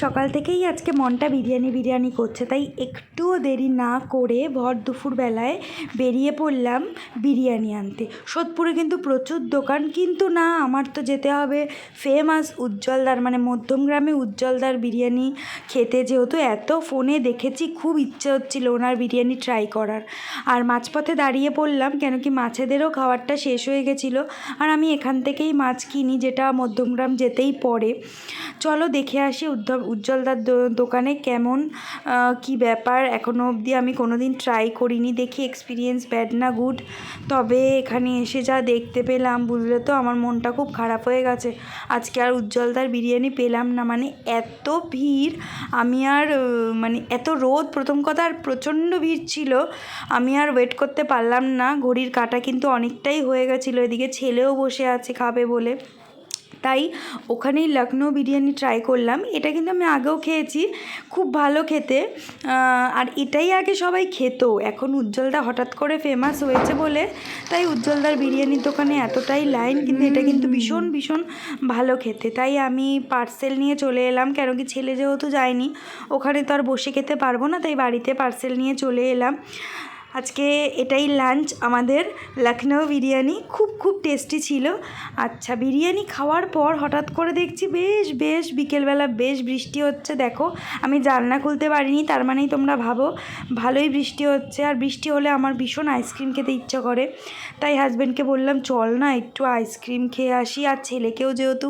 সকাল থেকেই আজকে মনটা বিরিয়ানি বিরিয়ানি করছে, তাই একটুও দেরি না করে ভর দুপুরবেলায় বেরিয়ে পড়লাম বিরিয়ানি আনতে। সোদপুরে কিন্তু প্রচুর দোকান, কিন্তু না, আমার তো যেতে হবে ফেমাস উজ্জ্বলদার, মানে মধ্যমগ্রামে উজ্জ্বলদার বিরিয়ানি খেতে। যেহেতু এত ফোনে দেখেছি, খুব ইচ্ছে হচ্ছিল ওনার বিরিয়ানি ট্রাই করার। আর মাঝপথে দাঁড়িয়ে পড়লাম, কেন কি মাছেদেরও খাবারটা শেষ হয়ে গেছিলো, আর আমি এখান থেকেই মাছ কিনি, যেটা মধ্যমগ্রাম যেতেই পড়ে। চলো দেখে আসি উজ্জ্বলদার দোকানে কেমন কি ব্যাপার। এখনও অবধি আমি কোনো দিন ট্রাই করিনি, দেখি এক্সপিরিয়েন্স ব্যাড না গুড। তবে এখানে এসে যা দেখতে পেলাম, বুঝলে তো আমার মনটা খুব খারাপ হয়ে গেছে। আজকে আর উজ্জ্বলদার বিরিয়ানি পেলাম না, মানে এত ভিড়। আমি আর মানে এত রোদ, প্রথম কথা, আর প্রচণ্ড ভিড় ছিল। আমি আর ওয়েট করতে পারলাম না, ঘড়ির কাঁটা কিন্তু অনেকটাই হয়ে গেছিলো। এদিকে ছেলেও বসে আছে খাবে বলে, তাই ওখানেই লখনৌ বিরিয়ানি ট্রাই করলাম। এটা কিন্তু আমি আগেও খেয়েছি, খুব ভালো খেতে। আর এটাই আগে সবাই খেত, এখন উজ্জ্বলদা হঠাৎ করে ফেমাস হয়েছে বলে তাই উজ্জ্বলদার বিরিয়ানির দোকানে এতটাই লাইন। কিন্তু এটা কিন্তু ভীষণ ভীষণ ভালো খেতে, তাই আমি পার্সেল নিয়ে চলে এলাম। কেন কি ছেলে যেহেতু যায়নি, ওখানে তো আর বসে খেতে পারবো না, তাই বাড়িতে পার্সেল নিয়ে চলে এলাম। আজকে এটাই লাঞ্চ আমাদের, লখনৌ বিরিয়ানি। খুব খুব টেস্টি ছিল। আচ্ছা, বিরিয়ানি খাওয়ার পর হঠাৎ করে দেখছি বেশ বিকেলবেলা বেশ বৃষ্টি হচ্ছে। দেখো, আমি জানলা খুলতে পারিনি, তার মানেই তোমরা ভাবো ভালোই বৃষ্টি হচ্ছে। আর বৃষ্টি হলে আমার ভীষণ আইসক্রিম খেতে ইচ্ছা করে, তাই হাজব্যান্ডকে বললাম চল না একটু আইসক্রিম খেয়ে আসি। আর ছেলেকেও যেহেতু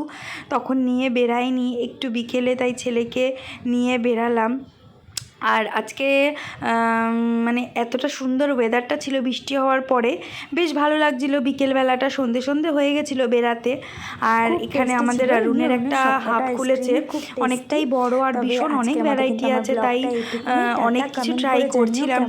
তখন নিয়ে বেরাইনি, একটু বিকেলে, তাই ছেলেকে নিয়ে বেরালাম। আর আজকে মানে এতটা সুন্দর ওয়েদারটা ছিল বৃষ্টি হওয়ার পরে, বেশ ভালো লাগছিল। বিকেলবেলাটা সন্ধে সন্ধে হয়ে গেছিলো বেরাতে। আর এখানে আমাদের অরুণের একটা হাব খুলেছে, অনেকটাই বড়, আর ভীষণ অনেক ভ্যারাইটি আছে, তাই অনেক কিছু ট্রাই করছিলাম।